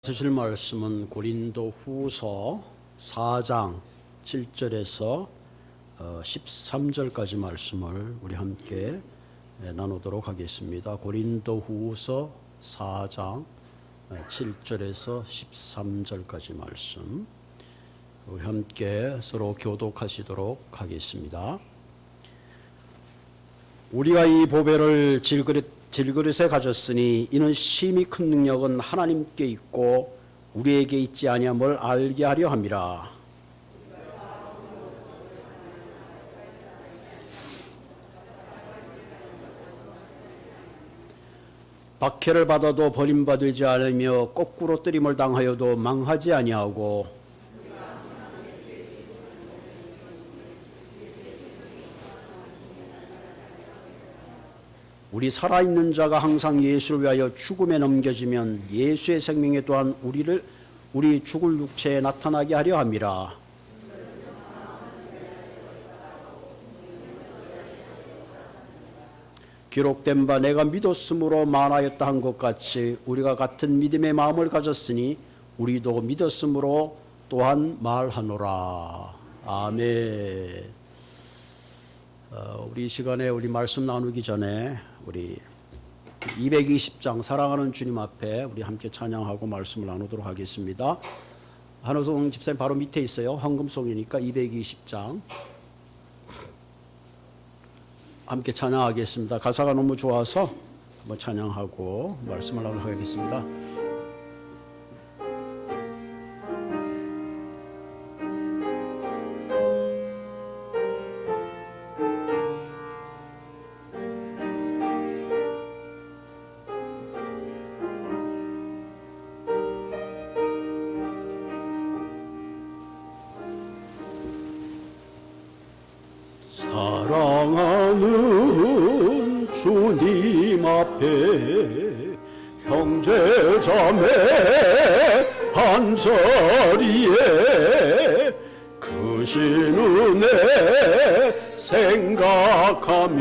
쓰실 말씀은 고린도 후서 4장 7절에서 13절까지 말씀을 우리 함께 나누도록 하겠습니다. 고린도 후서 4장 7절에서 13절까지 말씀 우리 함께 서로 교독하시도록 하겠습니다. 우리가 이 보배를 질그릇에 가졌으니 이는 심히 큰 능력은 하나님께 있고 우리에게 있지 아니함을 알게 하려 함이라. 박해를 받아도 버림받지 않으며 거꾸로 뜨림을 당하여도 망하지 아니하고 우리 살아있는 자가 항상 예수를 위하여 죽음에 넘겨지면 예수의 생명에 또한 우리 죽을 육체에 나타나게 하려 함이라. 기록된 바 내가 믿었으므로 말하였다 한 것 같이 우리가 같은 믿음의 마음을 가졌으니 우리도 믿었으므로 또한 말하노라. 아멘. 우리 시간에 우리 말씀 나누기 전에 우리 220장 사랑하는 주님 앞에 우리 함께 찬양하고 말씀을 나누도록 하겠습니다. 한호성 집사님 바로 밑에 있어요. 황금송이니까 220장 함께 찬양하겠습니다. 가사가 너무 좋아서 한번 찬양하고 말씀을 나누도록 하겠습니다. 사랑하는 주님 앞에 형제자매 한자리에 크신 은혜 생각하며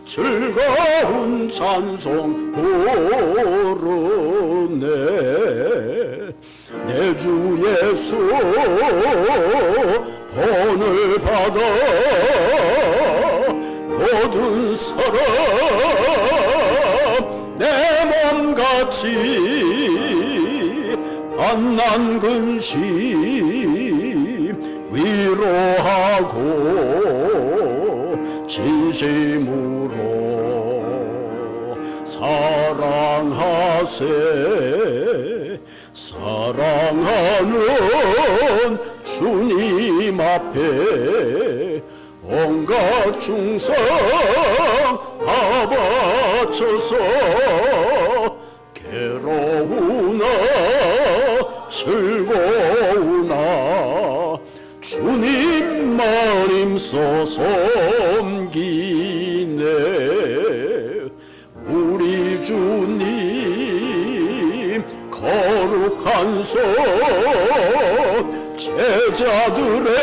즐거운 찬송 부르네. 내 주 예수 본을 받아 모든 사람 내 몸같이 만난 근심 위로하고 진심으로 사랑하세. 사랑하는 주님 앞에 온갖 충성 다 바쳐서 괴로우나 즐거우나 주님만 힘써 섬기네. 우리 주님 거룩한 손 제자들의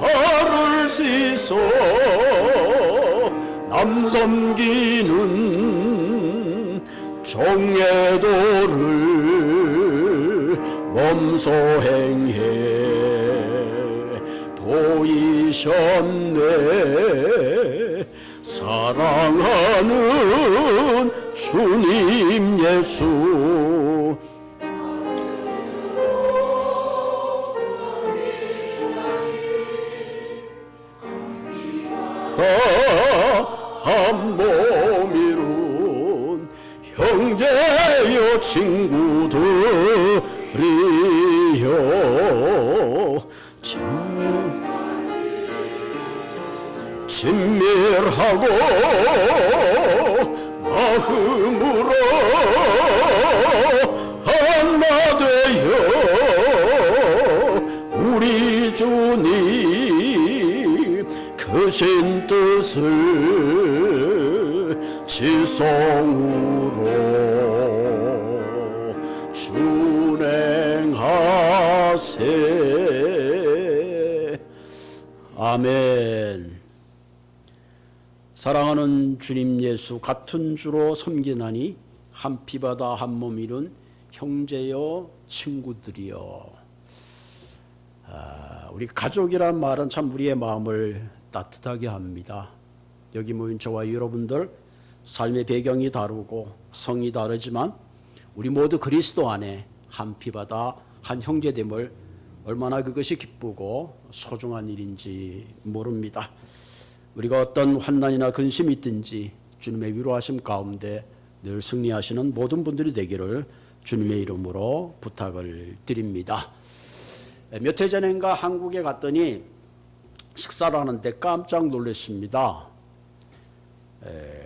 발을 씻어 남 섬기는 종의 도를 몸소 행해 보이셨네. 사랑하는 주님 예수 한 몸이룬 형제여 친구들이여 친밀하고 마음으로 하나 되어 우리 주님 크신 뜻을 지성으로 준행하세. 아멘. 사랑하는 주님 예수 같은 주로 섬기나니 한 피바다 한 몸 이룬 형제여 친구들이여. 우리 가족이란 말은 참 우리의 마음을 따뜻하게 합니다. 여기 모인 저와 여러분들 삶의 배경이 다르고 성이 다르지만 우리 모두 그리스도 안에 한 피바다 한 형제됨을 얼마나 그것이 기쁘고 소중한 일인지 모릅니다. 우리가 어떤 환난이나 근심이 있든지 주님의 위로하심 가운데 늘 승리하시는 모든 분들이 되기를 주님의 이름으로 부탁을 드립니다. 몇 해 전인가 한국에 갔더니 식사를 하는데 깜짝 놀랐습니다.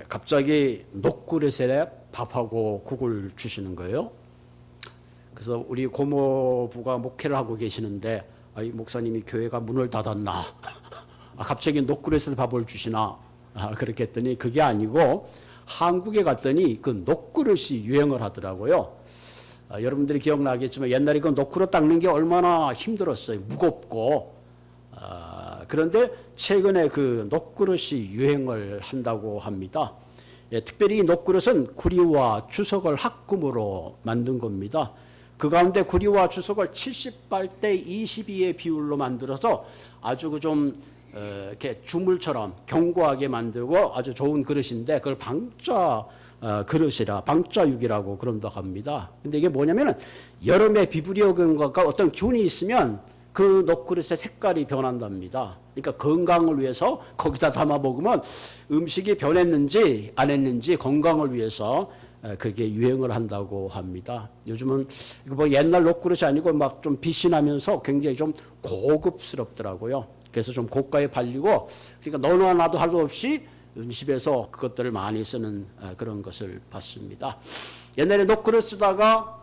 갑자기 녹그릇에 밥하고 국을 주시는 거예요. 그래서 우리 고모부가 목회를 하고 계시는데 목사님이 교회가 문을 닫았나? 갑자기 녹그릇에 밥을 주시나? 그렇게 했더니 그게 아니고 한국에 갔더니 그 녹그릇이 유행을 하더라고요. 여러분들이 기억나겠지만 옛날에 그 녹그릇 닦는 게 얼마나 힘들었어요. 무겁고. 그런데 최근에 그 녹그릇이 유행을 한다고 합니다. 특별히 이 녹그릇은 구리와 주석을 합금으로 만든 겁니다. 그 가운데 구리와 주석을 70발 대 22의 비율로 만들어서 아주 그 좀 이렇게 주물처럼 견고하게 만들고 아주 좋은 그릇인데 그걸 방자 그릇이라 방자육이라고 그런다고 합니다. 근데 이게 뭐냐면은 여름에 비브리오 그런 것과 어떤 균이 있으면 그 녹그릇의 색깔이 변한답니다. 그러니까 건강을 위해서 거기다 담아 먹으면 음식이 변했는지 안 했는지 건강을 위해서 그렇게 유행을 한다고 합니다. 요즘은 이거 뭐 옛날 녹그릇이 아니고 막 좀 빛이 나면서 굉장히 좀 고급스럽더라고요. 그래서 좀 고가에 팔리고 그러니까 너나 나도 할 수 없이 음식에서 그것들을 많이 쓰는 그런 것을 봤습니다. 옛날에 녹그릇 쓰다가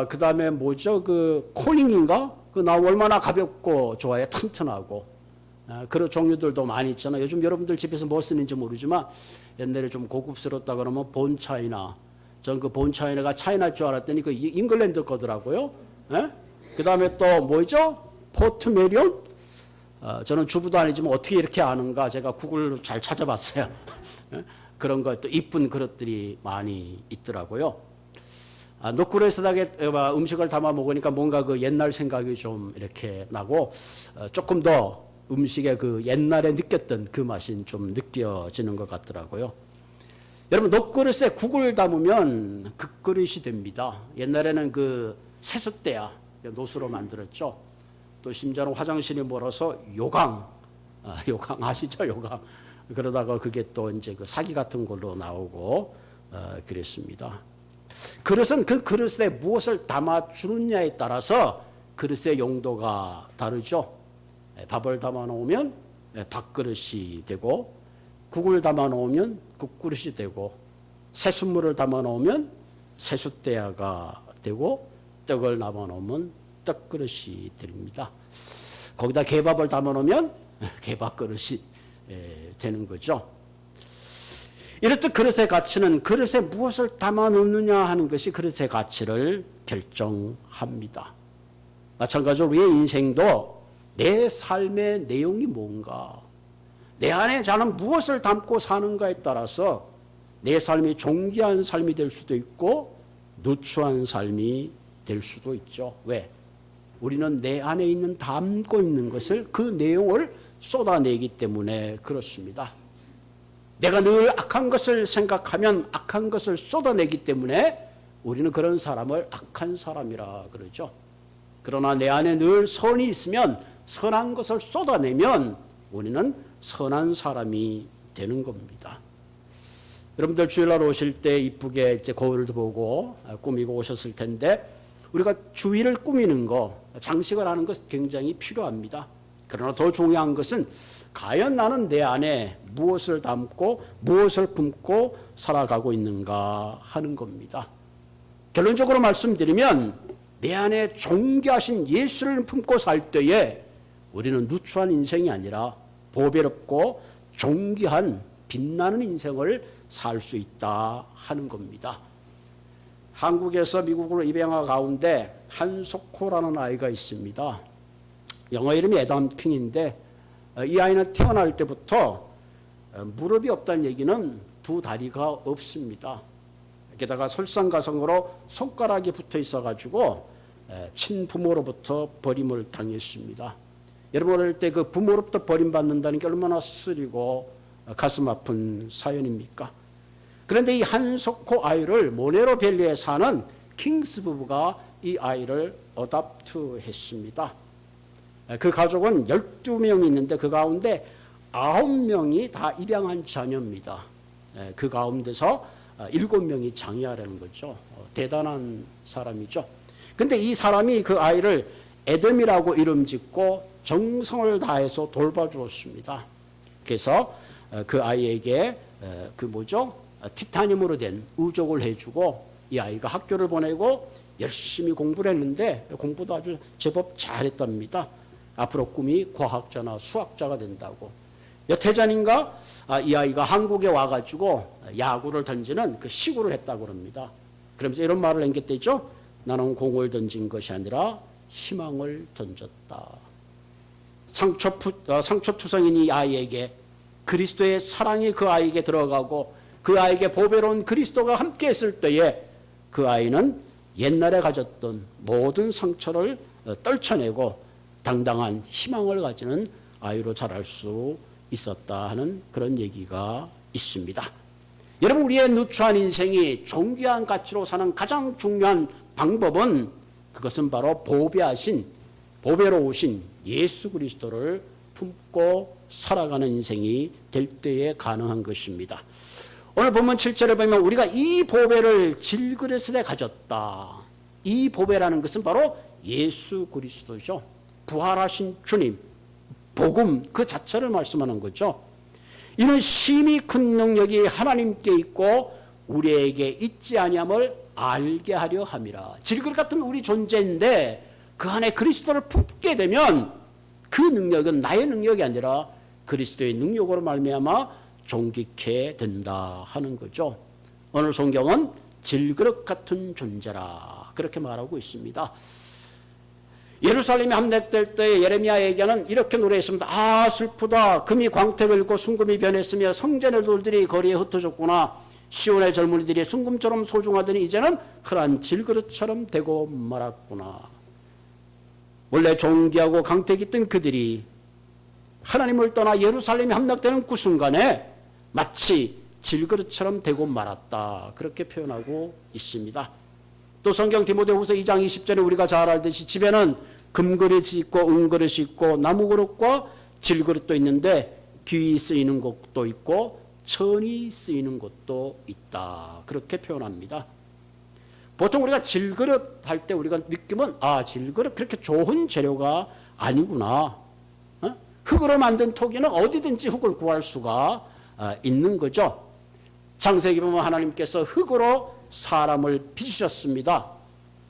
그 다음에 뭐죠? 그 콜링인가? 그 나오면 얼마나 가볍고 좋아요. 튼튼하고. 그런 종류들도 많이 있잖아요. 요즘 여러분들 집에서 뭐 쓰는지 모르지만 옛날에 좀 고급스럽다 그러면 본차이나. 전 그 본차이나가 차이나일 줄 알았더니 그 잉글랜드 거더라고요. 그 다음에 또 뭐죠? 포트메리온? 저는 주부도 아니지만 어떻게 이렇게 아는가 제가 구글로 잘 찾아봤어요. 그런 것 또 이쁜 그릇들이 많이 있더라고요. 녹그릇에다가 음식을 담아 먹으니까 뭔가 그 옛날 생각이 좀 이렇게 나고 조금 더 음식의 그 옛날에 느꼈던 그 맛이 좀 느껴지는 것 같더라고요. 여러분 녹그릇에 국을 담으면 그 그릇이 됩니다. 옛날에는 그 세숫대야 노수로 만들었죠. 또 심지어는 화장실이 멀어서 요강 아시죠? 요강. 그러다가 그게 또 이제 그 사기 같은 걸로 나오고 그랬습니다. 그릇은 그 그릇에 무엇을 담아주느냐에 따라서 그릇의 용도가 다르죠. 밥을 담아 놓으면 밥그릇이 되고 국을 담아 놓으면 국그릇이 되고 새순물을 담아 놓으면 새숫대야가 되고 떡을 담아 놓으면 떡그릇이 됩니다. 거기다 개밥을 담아 놓으면 개밥그릇이 되는 거죠. 이렇듯 그릇의 가치는 그릇에 무엇을 담아 놓느냐 하는 것이 그릇의 가치를 결정합니다. 마찬가지로 우리의 인생도 내 삶의 내용이 뭔가, 내 안에 나는 무엇을 담고 사는가에 따라서 내 삶이 존귀한 삶이 될 수도 있고 누추한 삶이 될 수도 있죠. 왜? 우리는 내 안에 있는 담고 있는 것을 그 내용을 쏟아내기 때문에 그렇습니다. 내가 늘 악한 것을 생각하면 악한 것을 쏟아내기 때문에 우리는 그런 사람을 악한 사람이라 그러죠. 그러나 내 안에 늘 선이 있으면 선한 것을 쏟아내면 우리는 선한 사람이 되는 겁니다. 여러분들 주일날 오실 때 이쁘게 이제 거울도 보고 꾸미고 오셨을 텐데 우리가 주위를 꾸미는 거, 장식을 하는 것 굉장히 필요합니다. 그러나 더 중요한 것은 과연 나는 내 안에 무엇을 담고 무엇을 품고 살아가고 있는가 하는 겁니다. 결론적으로 말씀드리면 내 안에 존귀하신 예수를 품고 살 때에 우리는 누추한 인생이 아니라 보배롭고 존귀한 빛나는 인생을 살 수 있다 하는 겁니다. 한국에서 미국으로 입양한 가운데 한소코라는 아이가 있습니다. 영어 이름이 애덤 킹인데 이 아이는 태어날 때부터 무릎이 없다는 얘기는 두 다리가 없습니다. 게다가 설상가성으로 손가락이 붙어 있어가지고 친부모로부터 버림을 당했습니다. 여러분 어릴 때 그 부모로부터 버림받는다는 게 얼마나 쓰리고 가슴 아픈 사연입니까? 그런데 이 한석호 아이를 모네로 밸리에 사는 킹스 부부가 이 아이를 어답트했습니다. 그 가족은 12명이 있는데 그 가운데 9명이 다 입양한 자녀입니다. 그 가운데서 7명이 장애아라는 거죠. 대단한 사람이죠. 근데 이 사람이 그 아이를 애덤이라고 이름 짓고 정성을 다해서 돌봐주었습니다. 그래서 그 아이에게 티타늄으로 된 의족을 해주고 이 아이가 학교를 보내고 열심히 공부를 했는데 공부도 아주 제법 잘했답니다. 앞으로 꿈이 과학자나 수학자가 된다고. 몇 해 전인가 이 아이가 한국에 와가지고 야구를 던지는 그 시구를 했다고 합니다. 그러면서 이런 말을 남겼대죠. 나는 공을 던진 것이 아니라 희망을 던졌다. 상처투성인 이 아이에게 그리스도의 사랑이 그 아이에게 들어가고 그 아이에게 보배로운 그리스도가 함께 했을 때에 그 아이는 옛날에 가졌던 모든 상처를 떨쳐내고 당당한 희망을 가지는 아이로 자랄 수 있었다 하는 그런 얘기가 있습니다. 여러분 우리의 누추한 인생이 존귀한 가치로 사는 가장 중요한 방법은 그것은 바로 보배로우신 예수 그리스도를 품고 살아가는 인생이 될 때에 가능한 것입니다. 오늘 본문 7절에 보면 우리가 이 보배를 질그릇에 가졌다. 이 보배라는 것은 바로 예수 그리스도죠. 부활하신 주님, 복음 그 자체를 말씀하는 거죠. 이는 심히 큰 능력이 하나님께 있고 우리에게 있지 아니함을 알게 하려 함이라. 질그릇 같은 우리 존재인데 그 안에 그리스도를 품게 되면 그 능력은 나의 능력이 아니라 그리스도의 능력으로 말미암아 존귀케 된다 하는 거죠. 오늘 성경은 질그릇 같은 존재라 그렇게 말하고 있습니다. 예루살렘이 함락될 때 예레미야에게는 이렇게 노래했습니다. 아 슬프다. 금이 광택을 잃고 순금이 변했으며 성전의 돌들이 거리에 흩어졌구나. 시온의 젊은이들이 순금처럼 소중하더니 이제는 흔한 질그릇처럼 되고 말았구나. 원래 존귀하고 강택이 있던 그들이 하나님을 떠나 예루살렘이 함락되는 그 순간에 마치 질그릇처럼 되고 말았다. 그렇게 표현하고 있습니다. 또 성경 디모데후서 2장 20절에 우리가 잘 알듯이 집에는 금그릇이 있고 은그릇이 있고 나무그릇과 질그릇도 있는데 귀히 쓰이는 것도 있고 천이 쓰이는 것도 있다. 그렇게 표현합니다. 보통 우리가 질그릇 할 때 우리가 느끼면 질그릇 그렇게 좋은 재료가 아니구나. 흙으로 만든 토기는 어디든지 흙을 구할 수가 있는 거죠. 창세기 보면 하나님께서 흙으로 사람을 빚으셨습니다.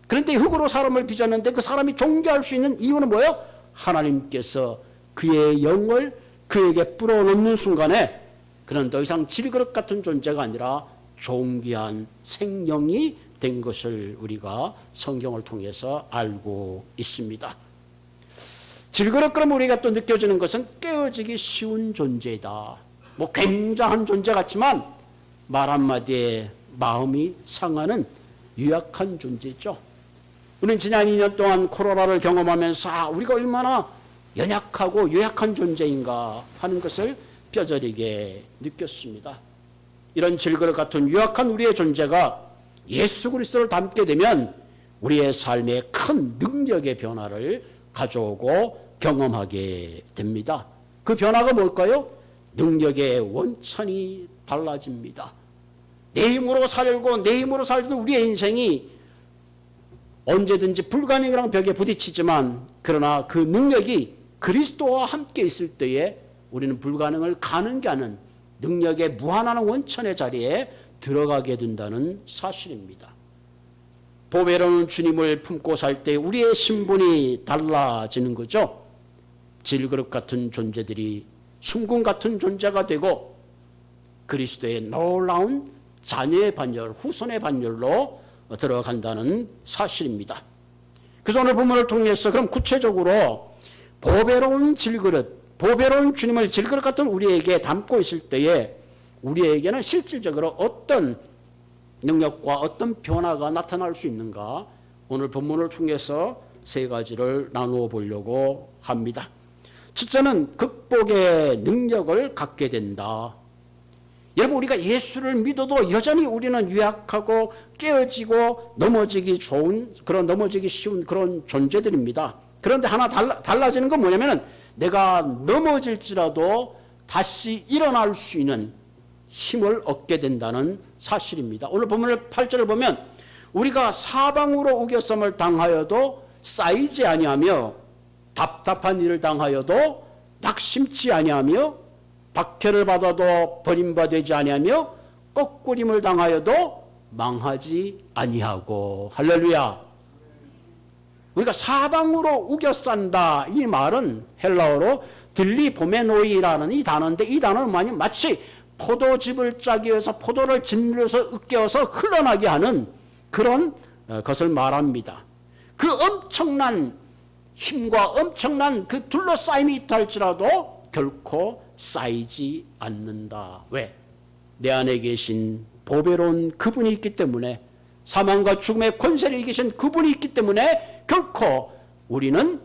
그런데 흙으로 사람을 빚었는데 그 사람이 존귀할 수 있는 이유는 뭐예요? 하나님께서 그의 영을 그에게 불어넣는 순간에 그는 더 이상 질그릇 같은 존재가 아니라 존귀한 생명이 된 것을 우리가 성경을 통해서 알고 있습니다. 질그릇 그럼 우리가 또 느껴지는 것은 깨어지기 쉬운 존재다. 굉장한 존재 같지만 말 한마디에 마음이 상하는 유약한 존재죠. 우리는 지난 2년 동안 코로나를 경험하면서 우리가 얼마나 연약하고 유약한 존재인가 하는 것을 뼈저리게 느꼈습니다. 이런 질그릇 같은 유약한 우리의 존재가 예수 그리스도를 닮게 되면 우리의 삶에 큰 능력의 변화를 가져오고 경험하게 됩니다. 그 변화가 뭘까요? 능력의 원천이 달라집니다. 내 힘으로 살고 내 힘으로 살던 우리의 인생이 언제든지 불가능이란 벽에 부딪히지만 그러나 그 능력이 그리스도와 함께 있을 때에 우리는 불가능을 가능케 하는 능력의 무한한 원천의 자리에 들어가게 된다는 사실입니다. 보배로운 주님을 품고 살 때 우리의 신분이 달라지는 거죠. 질그릇 같은 존재들이 순금 같은 존재가 되고 그리스도의 놀라운 자녀의 반열, 후손의 반열로 들어간다는 사실입니다. 그래서 오늘 본문을 통해서 그럼 구체적으로 보배로운 질그릇, 보배로운 주님을 질그릇 같은 우리에게 담고 있을 때에 우리에게는 실질적으로 어떤 능력과 어떤 변화가 나타날 수 있는가? 오늘 본문을 통해서 세 가지를 나누어 보려고 합니다. 첫째는 극복의 능력을 갖게 된다. 여러분, 우리가 예수를 믿어도 여전히 우리는 유약하고 깨어지고 넘어지기 쉬운 그런 존재들입니다. 그런데 하나 달라지는 건 뭐냐면은 내가 넘어질지라도 다시 일어날 수 있는 힘을 얻게 된다는 사실입니다. 오늘 본문 8절을 보면 우리가 사방으로 우겨섬을 당하여도 쌓이지 아니하며 답답한 일을 당하여도 낙심치 아니하며 박해를 받아도 버림받지 아니하며 꺾꾸림을 당하여도 망하지 아니하고. 할렐루야. 우리가 사방으로 우겨싼다, 이 말은 헬라어로 들리보메노이라는 이 단어인데, 이 단어는 마치 포도즙을 짜기 위해서 포도를 짓눌러서 으깨어서 흘러나게 하는 그런 것을 말합니다. 그 엄청난 힘과 엄청난 그 둘러싸임이 있다 할지라도 결코 쌓이지 않는다. 왜? 내 안에 계신 보배로운 그분이 있기 때문에, 사망과 죽음의 권세를 이기신 그분이 있기 때문에 결코 우리는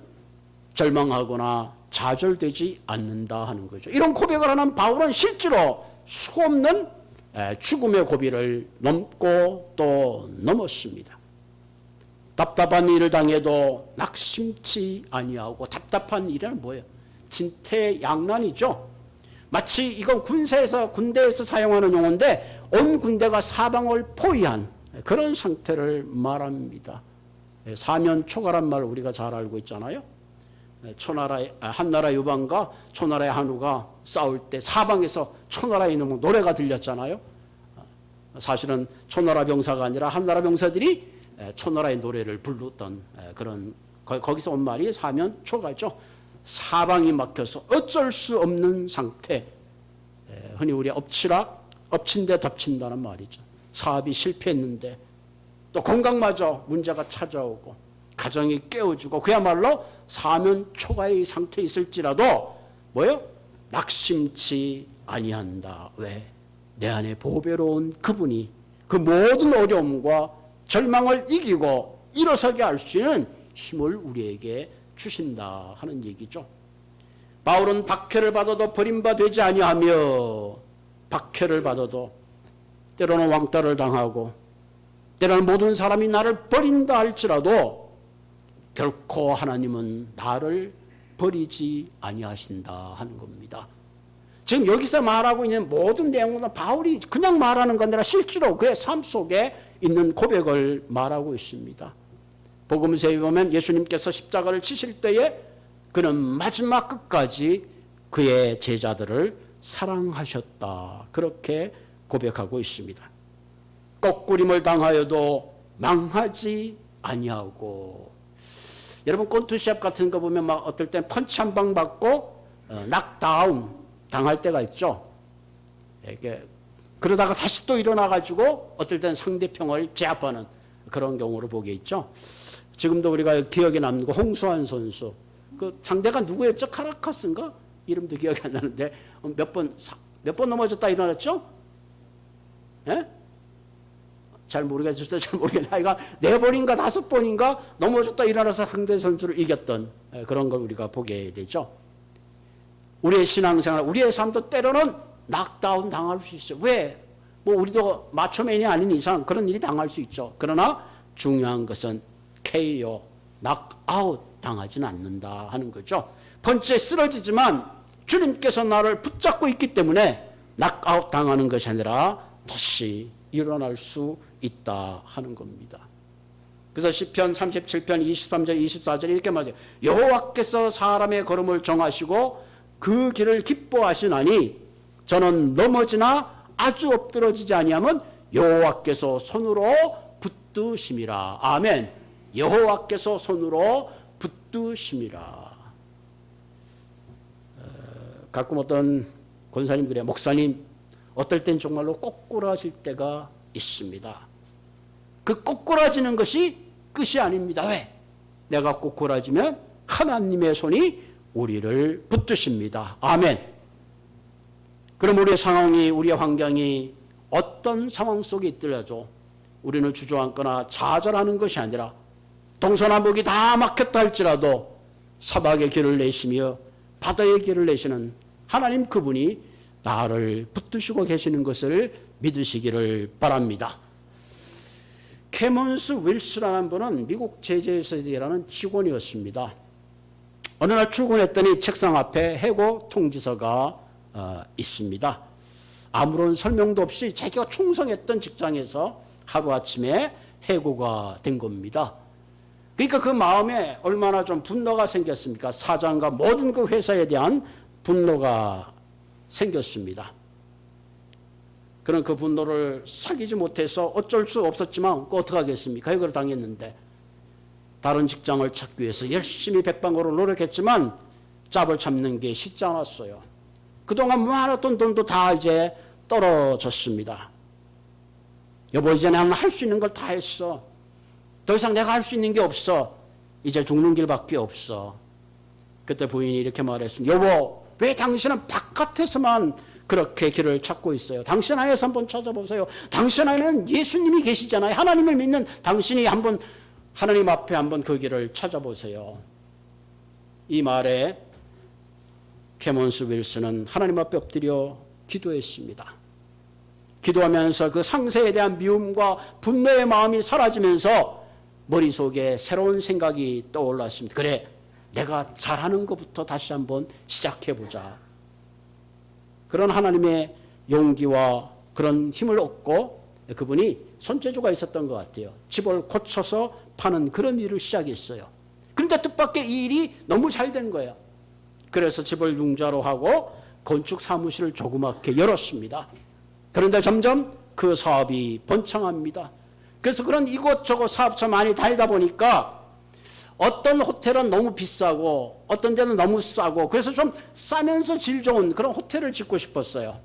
절망하거나 좌절되지 않는다 하는 거죠. 이런 고백을 하는 바울은 실제로 수없는 죽음의 고비를 넘고 또 넘었습니다. 답답한 일을 당해도 낙심치 아니하고. 답답한 일은 뭐예요? 진퇴양난이죠. 마치 이건 군대에서 사용하는 용어인데 온 군대가 사방을 포위한 그런 상태를 말합니다. 사면초가란 말 우리가 잘 알고 있잖아요. 한나라 유방과 초나라의 한우가 싸울 때 사방에서 초나라에 있는 노래가 들렸잖아요. 사실은 초나라 병사가 아니라 한나라 병사들이 초나라의 노래를 부르던 그런, 거기서 온 말이 사면초가죠. 사방이 막혀서 어쩔 수 없는 상태, 흔히 우리 엎친 데 덮친다는 말이죠. 사업이 실패했는데 또 건강마저 문제가 찾아오고 가정이 깨어지고 그야말로 사면초가의 상태에 있을지라도 뭐요? 낙심치 아니한다. 왜? 내 안에 보배로운 그분이 그 모든 어려움과 절망을 이기고 일어서게 할 수 있는 힘을 우리에게 주신다 하는 얘기죠. 바울은 박해를 받아도 버림받지 아니하며, 박해를 받아도 때로는 왕따를 당하고 때로는 모든 사람이 나를 버린다 할지라도 결코 하나님은 나를 버리지 아니하신다 하는 겁니다. 지금 여기서 말하고 있는 모든 내용은 바울이 그냥 말하는 건 아니라 실제로 그의 삶 속에 있는 고백을 말하고 있습니다. 복음서에 보면 예수님께서 십자가를 지실 때에 그는 마지막 끝까지 그의 제자들을 사랑하셨다, 그렇게 고백하고 있습니다. 꺾꾸림을 당하여도 망하지 아니하고. 여러분 권투시합 같은 거 보면 막 어떨 땐 펀치 한 방 받고 낙다운 당할 때가 있죠. 이렇게 그러다가 다시 또 일어나가지고 어떨 땐 상대편을 제압하는 그런 경우를 보게 있죠. 지금도 우리가 기억에 남는 거 홍수환 선수, 그 상대가 누구였죠? 카라카스인가? 이름도 기억이 안 나는데 몇 번 넘어졌다 일어났죠? 예? 잘 모르겠어요. 잘 모르겠네. 하여간 4번인가 5번인가 넘어졌다 일어나서 상대 선수를 이겼던 그런 걸 우리가 보게 되죠. 우리의 신앙생활, 우리의 삶도 때로는 낙다운 당할 수 있어요. 왜? 뭐 우리도 마초맨이 아닌 이상 그런 일이 당할 수 있죠. 그러나 중요한 것은 KO, 낙아웃 당하지는 않는다 하는 거죠. 펀치에 쓰러지지만 주님께서 나를 붙잡고 있기 때문에 낙아웃 당하는 것이 아니라 다시 일어날 수 있다 하는 겁니다. 그래서 시편 37편 23절 24절 이렇게 말해요. 여호와께서 사람의 걸음을 정하시고 그 길을 기뻐하시나니 저는 넘어지나 아주 엎드러지지 아니하면 여호와께서 손으로 붙드심이라. 아멘. 여호와께서 손으로 붙드심이라. 가끔 어떤 권사님 그래요. 목사님 어떨 땐 정말로 꼬꾸라질 때가 있습니다. 그 꼬꾸라지는 것이 끝이 아닙니다. 왜? 내가 꼬꾸라지면 하나님의 손이 우리를 붙드십니다. 아멘. 그럼 우리의 상황이, 우리의 환경이 어떤 상황 속에 있더라도 우리는 주저앉거나 좌절하는 것이 아니라 동서남북이 다 막혔다 할지라도 사막의 길을 내시며 바다의 길을 내시는 하나님 그분이 나를 붙드시고 계시는 것을 믿으시기를 바랍니다. 캐먼스 윌스라는 분은 미국 제주에서 일하는 직원이었습니다. 어느 날 출근했더니 책상 앞에 해고 통지서가 있습니다. 아무런 설명도 없이 자기가 충성했던 직장에서 하루아침에 해고가 된 겁니다. 그러니까 그 마음에 얼마나 좀 분노가 생겼습니까? 사장과 모든 그 회사에 대한 분노가 생겼습니다. 그런 그 분노를 사귀지 못해서 어쩔 수 없었지만 어떻게 하겠습니까? 해고를 당했는데 다른 직장을 찾기 위해서 열심히 백방으로 노력했지만 짭을 잡는 게 쉽지 않았어요. 그동안 모아놨던 돈도 다 이제 떨어졌습니다. 여보, 이제 나는 할 수 있는 걸 다 했어. 더 이상 내가 할 수 있는 게 없어. 이제 죽는 길밖에 없어. 그때 부인이 이렇게 말했습니다. 여보, 왜 당신은 바깥에서만 그렇게 길을 찾고 있어요? 당신 안에서 한번 찾아보세요. 당신 안에는 예수님이 계시잖아요. 하나님을 믿는 당신이 한번 하나님 앞에 한번 그 길을 찾아보세요. 이 말에 캐먼스 윌슨은 하나님 앞에 엎드려 기도했습니다. 기도하면서 그 상세에 대한 미움과 분노의 마음이 사라지면서 머릿속에 새로운 생각이 떠올랐습니다. 그래, 내가 잘하는 것부터 다시 한번 시작해보자. 그런 하나님의 용기와 그런 힘을 얻고 그분이 손재주가 있었던 것 같아요. 집을 고쳐서 파는 그런 일을 시작했어요. 그런데 뜻밖의 이 일이 너무 잘 된 거예요. 그래서 집을 융자로 하고 건축 사무실을 조그맣게 열었습니다. 그런데 점점 그 사업이 번창합니다. 그래서 그런 이곳저곳 사업처 많이 다니다 보니까 어떤 호텔은 너무 비싸고 어떤 데는 너무 싸고 그래서 좀 싸면서 질 좋은 그런 호텔을 짓고 싶었어요.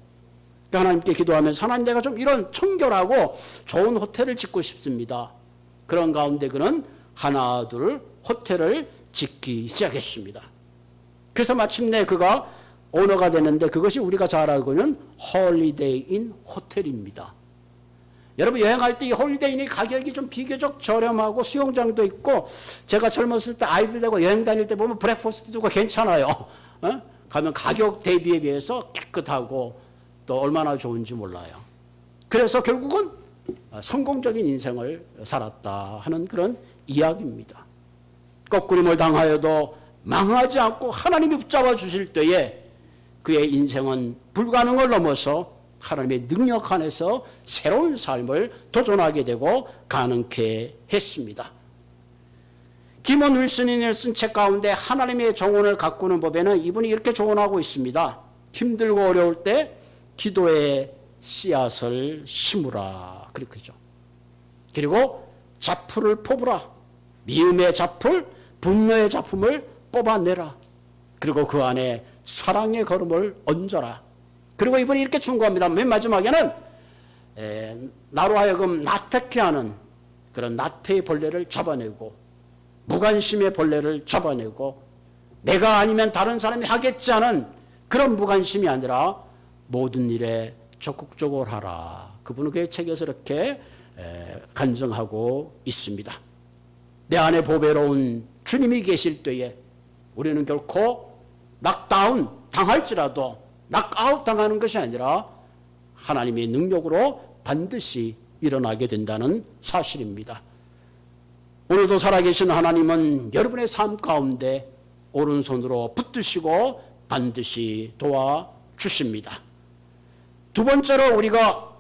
하나님께 기도하면서 하나님, 내가 좀 이런 청결하고 좋은 호텔을 짓고 싶습니다. 그런 가운데 그는 하나 둘 호텔을 짓기 시작했습니다. 그래서 마침내 그가 오너가 되는데 그것이 우리가 잘 알고는 홀리데이 인 호텔입니다. 여러분, 여행할 때 이 홀리데이 인이 가격이 좀 비교적 저렴하고 수영장도 있고, 제가 젊었을 때 아이들 데리고 여행 다닐 때 보면 브렉퍼스트도 괜찮아요. 가면 가격 대비에 비해서 깨끗하고 또 얼마나 좋은지 몰라요. 그래서 결국은 성공적인 인생을 살았다 하는 그런 이야기입니다. 거꾸림을 당하여도 망하지 않고 하나님이 붙잡아 주실 때에 그의 인생은 불가능을 넘어서 하나님의 능력 안에서 새로운 삶을 도전하게 되고 가능케 했습니다. 김원 윌슨이 쓴 책 가운데 하나님의 정원을 가꾸는 법에는 이분이 이렇게 조언하고 있습니다. 힘들고 어려울 때 기도의 씨앗을 심으라. 그렇죠. 그리고 자풀을 뽑으라. 미움의 자풀, 분노의 작품을 뽑아내라. 그리고 그 안에 사랑의 걸음을 얹어라. 그리고 이분이 이렇게 충고합니다. 맨 마지막에는 나로 하여금 나태케 하는 그런 나태의 벌레를 잡아내고 무관심의 벌레를 잡아내고 내가 아니면 다른 사람이 하겠지 하는 그런 무관심이 아니라 모든 일에 적극적으로 하라. 그분은 그의 책에서 이렇게 간증하고 있습니다. 내 안에 보배로운 주님이 계실 때에 우리는 결코 낙다운 당할지라도 낙아웃 당하는 것이 아니라 하나님의 능력으로 반드시 일어나게 된다는 사실입니다. 오늘도 살아계신 하나님은 여러분의 삶 가운데 오른손으로 붙드시고 반드시 도와주십니다. 두 번째로 우리가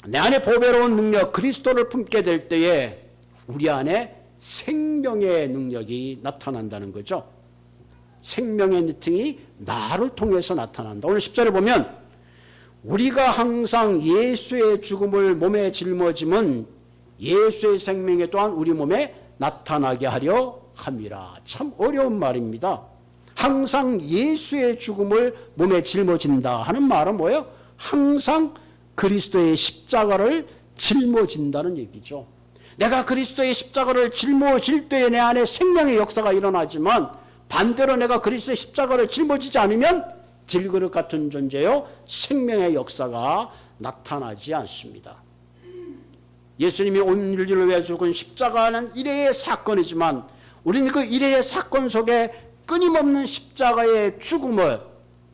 내 안에 보배로운 능력 그리스도를 품게 될 때에 우리 안에 생명의 능력이 나타난다는 거죠. 생명의 능력이 나를 통해서 나타난다. 오늘 10절을 보면 우리가 항상 예수의 죽음을 몸에 짊어짐은 예수의 생명이 또한 우리 몸에 나타나게 하려 함이라. 참 어려운 말입니다. 항상 예수의 죽음을 몸에 짊어진다 하는 말은 뭐예요? 항상 그리스도의 십자가를 짊어진다는 얘기죠. 내가 그리스도의 십자가를 짊어질 때에 내 안에 생명의 역사가 일어나지만 반대로 내가 그리스도의 십자가를 짊어지지 않으면 질그릇 같은 존재요 생명의 역사가 나타나지 않습니다. 예수님이 온 인류를 위해 죽은 십자가는 일회의 사건이지만 우리는 그 일회의 사건 속에 끊임없는 십자가의 죽음을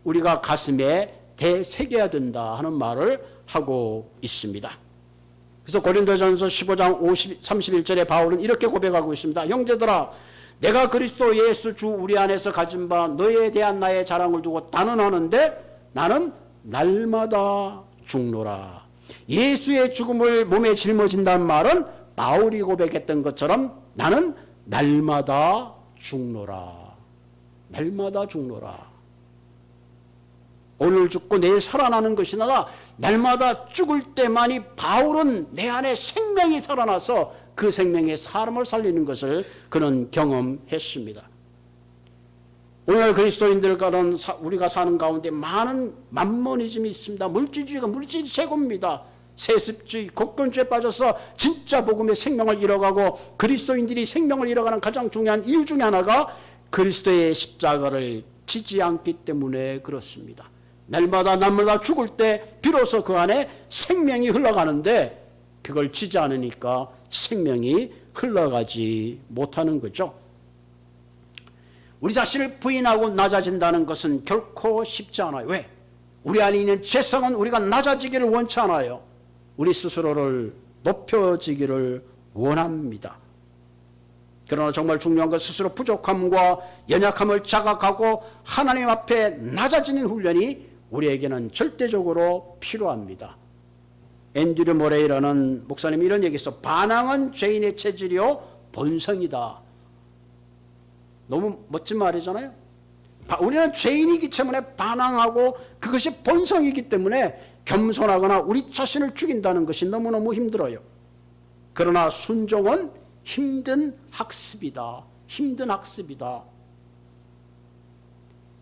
우리가 가슴에 되새겨야 된다 하는 말을 하고 있습니다. 그래서 고린도전서 15장 31절에 바울은 이렇게 고백하고 있습니다. 형제들아, 내가 그리스도 예수 주 우리 안에서 가진 바 너에 대한 나의 자랑을 두고 단언하는데 나는 날마다 죽노라. 예수의 죽음을 몸에 짊어진다는 말은 바울이 고백했던 것처럼 나는 날마다 죽노라. 날마다 죽노라. 오늘 죽고 내일 살아나는 것이 아니라 날마다 죽을 때만이 바울은 내 안에 생명이 살아나서 그 생명의 사람을 살리는 것을 그는 경험했습니다. 오늘 그리스도인들과는 우리가 사는 가운데 많은 만모니즘이 있습니다. 물질주의가 물질이 최고입니다. 세습주의, 곡견주의에 빠져서 진짜 복음의 생명을 잃어가고 그리스도인들이 생명을 잃어가는 가장 중요한 이유 중에 하나가 그리스도의 십자가를 지지 않기 때문에 그렇습니다. 날마다 죽을 때 비로소 그 안에 생명이 흘러가는데 그걸 지지 않으니까 생명이 흘러가지 못하는 거죠. 우리 자신을 부인하고 낮아진다는 것은 결코 쉽지 않아요. 왜? 우리 안에 있는 죄성은 우리가 낮아지기를 원치 않아요. 우리 스스로를 높여지기를 원합니다. 그러나 정말 중요한 건 스스로 부족함과 연약함을 자각하고 하나님 앞에 낮아지는 훈련이 우리에게는 절대적으로 필요합니다. 앤드류 모레이라는 목사님이 이런 얘기했어. 반항은 죄인의 체질이요 본성이다. 너무 멋진 말이잖아요. 우리는 죄인이기 때문에 반항하고 그것이 본성이기 때문에 겸손하거나 우리 자신을 죽인다는 것이 너무너무 힘들어요. 그러나 순종은 힘든 학습이다. 힘든 학습이다.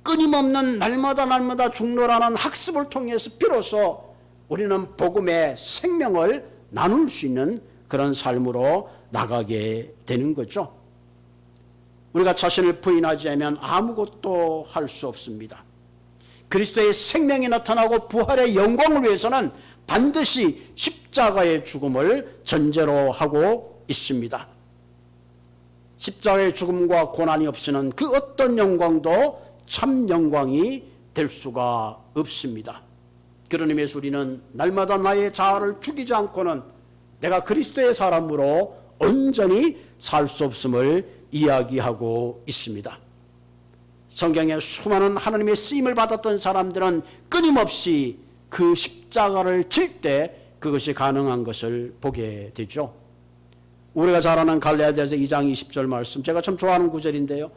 끊임없는 날마다 죽노라는 학습을 통해서 비로소 우리는 복음의 생명을 나눌 수 있는 그런 삶으로 나가게 되는 거죠. 우리가 자신을 부인하지 않으면 아무것도 할 수 없습니다. 그리스도의 생명이 나타나고 부활의 영광을 위해서는 반드시 십자가의 죽음을 전제로 하고 있습니다. 십자가의 죽음과 고난이 없이는 그 어떤 영광도 참 영광이 될 수가 없습니다. 그런 의미에서 우리는 날마다 나의 자아를 죽이지 않고는 내가 그리스도의 사람으로 온전히 살 수 없음을 이야기하고 있습니다. 성경에 수많은 하나님의 쓰임을 받았던 사람들은 끊임없이 그 십자가를 질 때 그것이 가능한 것을 보게 되죠. 우리가 잘 아는 갈라디아서 2장 20절 말씀, 제가 참 좋아하는 구절인데요.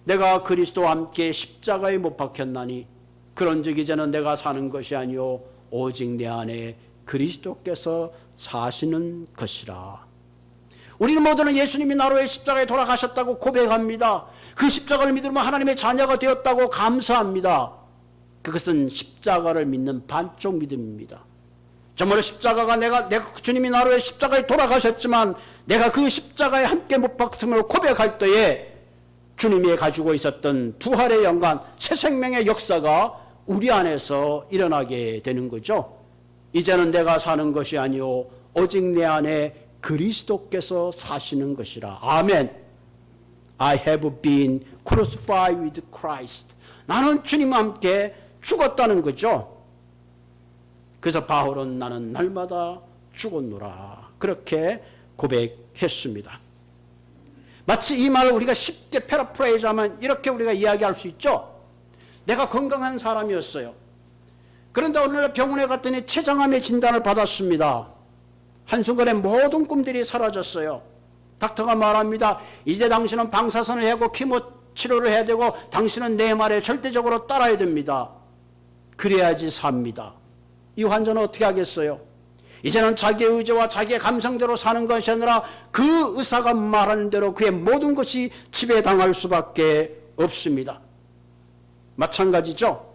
내가 그리스도와 함께 십자가에 못 박혔나니 그런즉 이제는 내가 사는 것이 아니요 오직 내 안에 그리스도께서 사시는 것이라. 우리는 모두는 예수님이 나로 위해 십자가에 돌아가셨다고 고백합니다. 그 십자가를 믿으면 하나님의 자녀가 되었다고 감사합니다. 그것은 십자가를 믿는 반쪽 믿음입니다. 정말로 십자가가 내가 주님이 나로 위해 십자가에 돌아가셨지만 내가 그 십자가에 함께 못 박힘을 고백할 때에 주님이 가지고 있었던 부활의 영광, 새 생명의 역사가 우리 안에서 일어나게 되는 거죠. 이제는 내가 사는 것이 아니요 오직 내 안에 그리스도께서 사시는 것이라. 아멘. I have been crucified with Christ. 나는 주님과 함께 죽었다는 거죠. 그래서 바울은 나는 날마다 죽었노라. 그렇게 고백했습니다. 마치 이 말을 우리가 쉽게 패러프레이즈하면 이렇게 우리가 이야기할 수 있죠. 내가 건강한 사람이었어요. 그런데 오늘 병원에 갔더니 췌장암의 진단을 받았습니다. 한순간에 모든 꿈들이 사라졌어요. 닥터가 말합니다. 이제 당신은 방사선을 하고 키모 치료를 해야 되고 당신은 내 말에 절대적으로 따라야 됩니다. 그래야지 삽니다. 이 환자는 어떻게 하겠어요? 이제는 자기의 의지와 자기의 감성대로 사는 것이 아니라 그 의사가 말하는 대로 그의 모든 것이 지배당할 수밖에 없습니다. 마찬가지죠.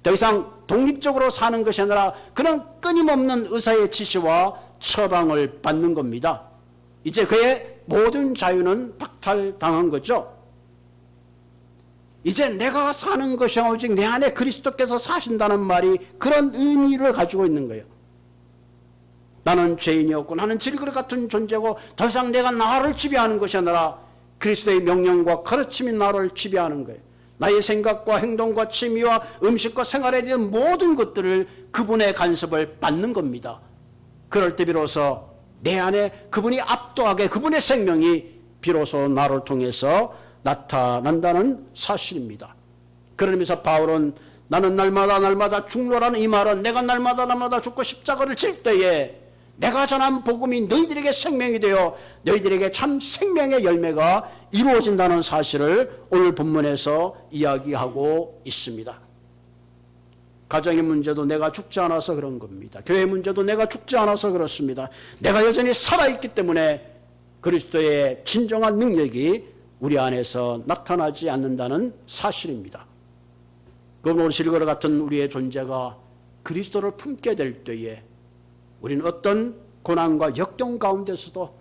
더 이상 독립적으로 사는 것이 아니라 그런 끊임없는 의사의 지시와 처방을 받는 겁니다. 이제 그의 모든 자유는 박탈당한 거죠. 이제 내가 사는 것이 오직 내 안에 그리스도께서 사신다는 말이 그런 의미를 가지고 있는 거예요. 나는 죄인이었고 나는 질그릇 같은 존재고 더 이상 내가 나를 지배하는 것이 아니라 그리스도의 명령과 가르침이 나를 지배하는 거예요. 나의 생각과 행동과 취미와 음식과 생활에 대한 모든 것들을 그분의 간섭을 받는 겁니다. 그럴 때 비로소 내 안에 그분이 압도하게 그분의 생명이 비로소 나를 통해서 나타난다는 사실입니다. 그러면서 바울은 나는 날마다 죽노라는 이 말은 내가 날마다 죽고 십자가를 질 때에 내가 전한 복음이 너희들에게 생명이 되어 너희들에게 참 생명의 열매가 이루어진다는 사실을 오늘 본문에서 이야기하고 있습니다. 가정의 문제도 내가 죽지 않아서 그런 겁니다. 교회 문제도 내가 죽지 않아서 그렇습니다. 내가 여전히 살아있기 때문에 그리스도의 진정한 능력이 우리 안에서 나타나지 않는다는 사실입니다. 그러므로 질그릇 같은 우리의 존재가 그리스도를 품게 될 때에 우리는 어떤 고난과 역경 가운데서도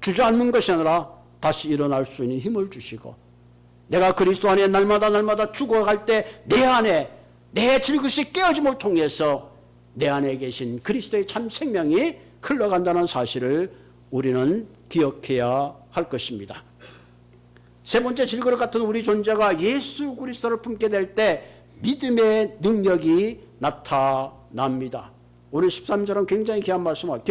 주저앉는 것이 아니라 다시 일어날 수 있는 힘을 주시고 내가 그리스도 안에 날마다 죽어갈 때 내 안에 내 질그릇이 깨어짐을 통해서 내 안에 계신 그리스도의 참 생명이 흘러간다는 사실을 우리는 기억해야 할 것입니다. 세 번째 질그릇 같은 우리 존재가 예수 그리스도를 품게 될 때 믿음의 능력이 나타납니다. 오늘 13절은 굉장히 귀한 말씀입니다.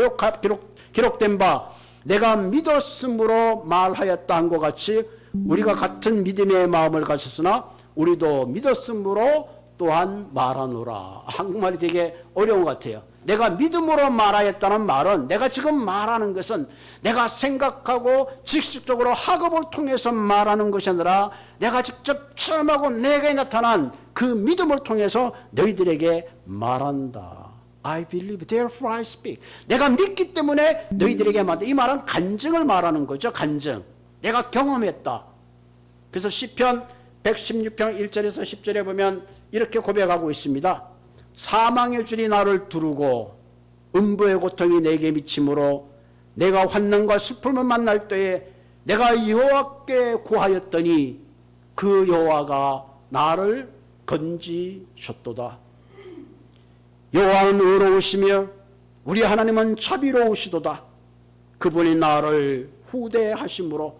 기록된 바 내가 믿었으므로 말하였다 한 것 같이 우리가 같은 믿음의 마음을 가졌으나 우리도 믿었으므로 또한 말하노라. 한국말이 되게 어려운 것 같아요. 내가 믿음으로 말하였다는 말은 내가 지금 말하는 것은 내가 생각하고 직접적으로 학업을 통해서 말하는 것이 아니라 내가 직접 체험하고 내게 나타난 그 믿음을 통해서 너희들에게 말한다. I believe, therefore I speak. 내가 믿기 때문에 너희들에게 말한다. 이 말은 간증을 말하는 거죠. 간증. 내가 경험했다. 그래서 시편 116편 1절에서 10절에 보면 이렇게 고백하고 있습니다. 사망의 줄이 나를 두르고 음부의 고통이 내게 미치므로 내가 환난과 슬픔을 만날 때에 내가 여호와께 구하였더니 그 여호와가 나를 건지셨도다. 여호와는 의로우시며 우리 하나님은 자비로우시도다. 그분이 나를 후대하심으로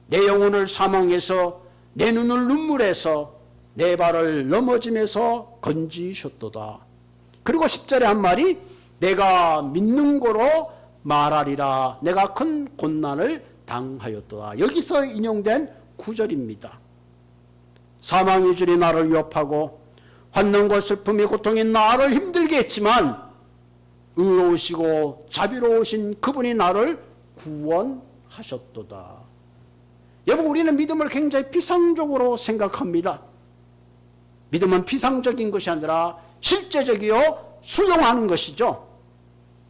내 영혼을 사망에서 내 눈을 눈물에서 내 발을 넘어짐에서 건지셨도다. 그리고 10절에 한 말이 내가 믿는 거로 말하리라. 내가 큰 곤난을 당하였도다. 여기서 인용된 9절입니다. 사망의 줄이 나를 위협하고 환난과 슬픔이 고통이 나를 힘들게 했지만 의로우시고 자비로우신 그분이 나를 구원하셨도다. 여러분, 우리는 믿음을 굉장히 피상적으로 생각합니다. 믿음은 피상적인 것이 아니라 실제적이요 수용하는 것이죠.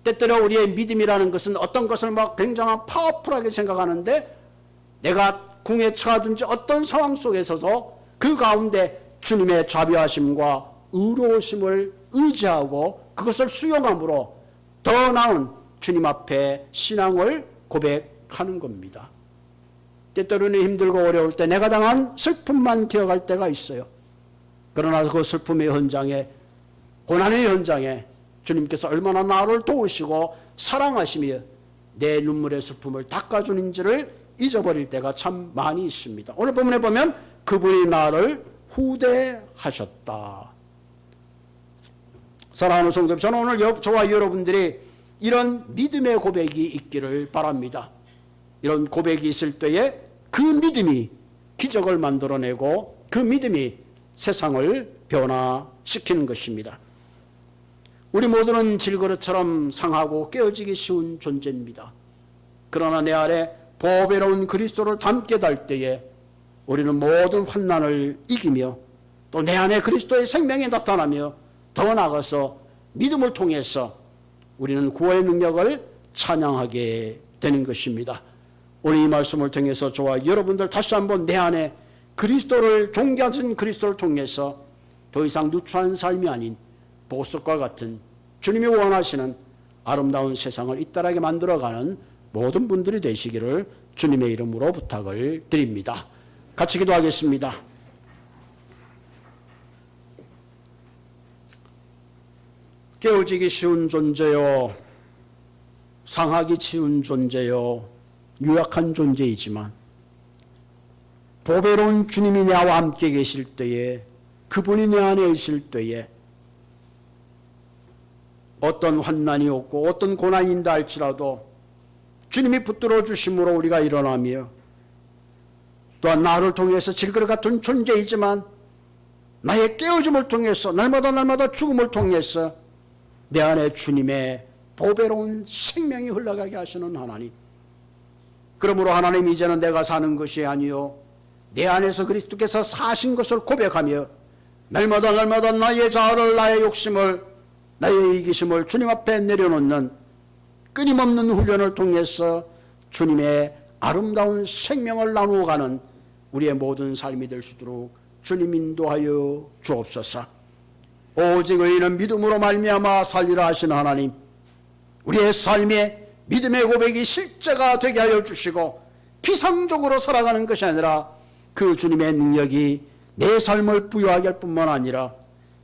때때로 우리의 믿음이라는 것은 어떤 것을 막 굉장히 파워풀하게 생각하는데 내가 궁에 처하든지 어떤 상황 속에서도 그 가운데 주님의 자비하심과 의로우심을 의지하고 그것을 수용함으로 더 나은 주님 앞에 신앙을 고백하는 겁니다. 때때로는 힘들고 어려울 때 내가 당한 슬픔만 기억할 때가 있어요. 그러나 그 슬픔의 현장에, 고난의 현장에 주님께서 얼마나 나를 도우시고 사랑하시며 내 눈물의 슬픔을 닦아주는지를 잊어버릴 때가 참 많이 있습니다. 오늘 본문에 보면 그분이 나를 후대하셨다. 사랑하는 성도들, 저는 오늘 저와 여러분들이 이런 믿음의 고백이 있기를 바랍니다. 이런 고백이 있을 때에 그 믿음이 기적을 만들어내고 그 믿음이 세상을 변화시키는 것입니다. 우리 모두는 질그릇처럼 상하고 깨어지기 쉬운 존재입니다. 그러나 내 안에 보배로운 그리스도를 담게 될 때에 우리는 모든 환난을 이기며 또 내 안에 그리스도의 생명이 나타나며 더 나아가서 믿음을 통해서 우리는 구원의 능력을 찬양하게 되는 것입니다. 오늘 이 말씀을 통해서 저와 여러분들 다시 한번 내 안에 그리스도를 존귀하신 그리스도를 통해서 더 이상 누추한 삶이 아닌 보석과 같은 주님이 원하시는 아름다운 세상을 잇따르게 만들어가는 모든 분들이 되시기를 주님의 이름으로 부탁을 드립니다. 같이 기도하겠습니다. 깨어지기 쉬운 존재요, 상하기 치운 존재요, 유약한 존재이지만 보배로운 주님이 나와 함께 계실 때에, 그분이 내 안에 있을 때에 어떤 환난이 없고 어떤 고난이 있다 할지라도 주님이 붙들어 주심으로 우리가 일어나며, 또한 나를 통해서 질그릇 같은 존재이지만 나의 깨어짐을 통해서 날마다 죽음을 통해서 내 안에 주님의 보배로운 생명이 흘러가게 하시는 하나님. 그러므로 하나님, 이제는 내가 사는 것이 아니요 내 안에서 그리스도께서 사신 것을 고백하며 날마다 나의 자아를, 나의 욕심을, 나의 이기심을 주님 앞에 내려놓는 끊임없는 훈련을 통해서 주님의 아름다운 생명을 나누어가는 우리의 모든 삶이 될 수 있도록 주님 인도하여 주옵소서. 오직 의인은 믿음으로 말미암아 살리라 하시는 하나님, 우리의 삶에 믿음의 고백이 실제가 되게 하여 주시고 피상적으로 살아가는 것이 아니라 그 주님의 능력이 내 삶을 부여하게 할 뿐만 아니라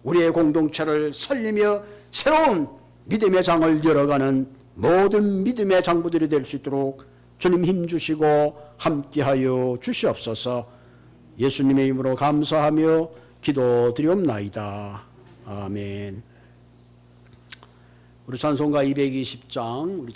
우리의 공동체를 살리며 새로운 믿음의 장을 열어가는 모든 믿음의 장부들이 될 수 있도록 주님 힘주시고 함께하여 주시옵소서. 예수님의 이름으로 감사하며 기도드리옵나이다. 아멘. 우리 찬송가 220장 우리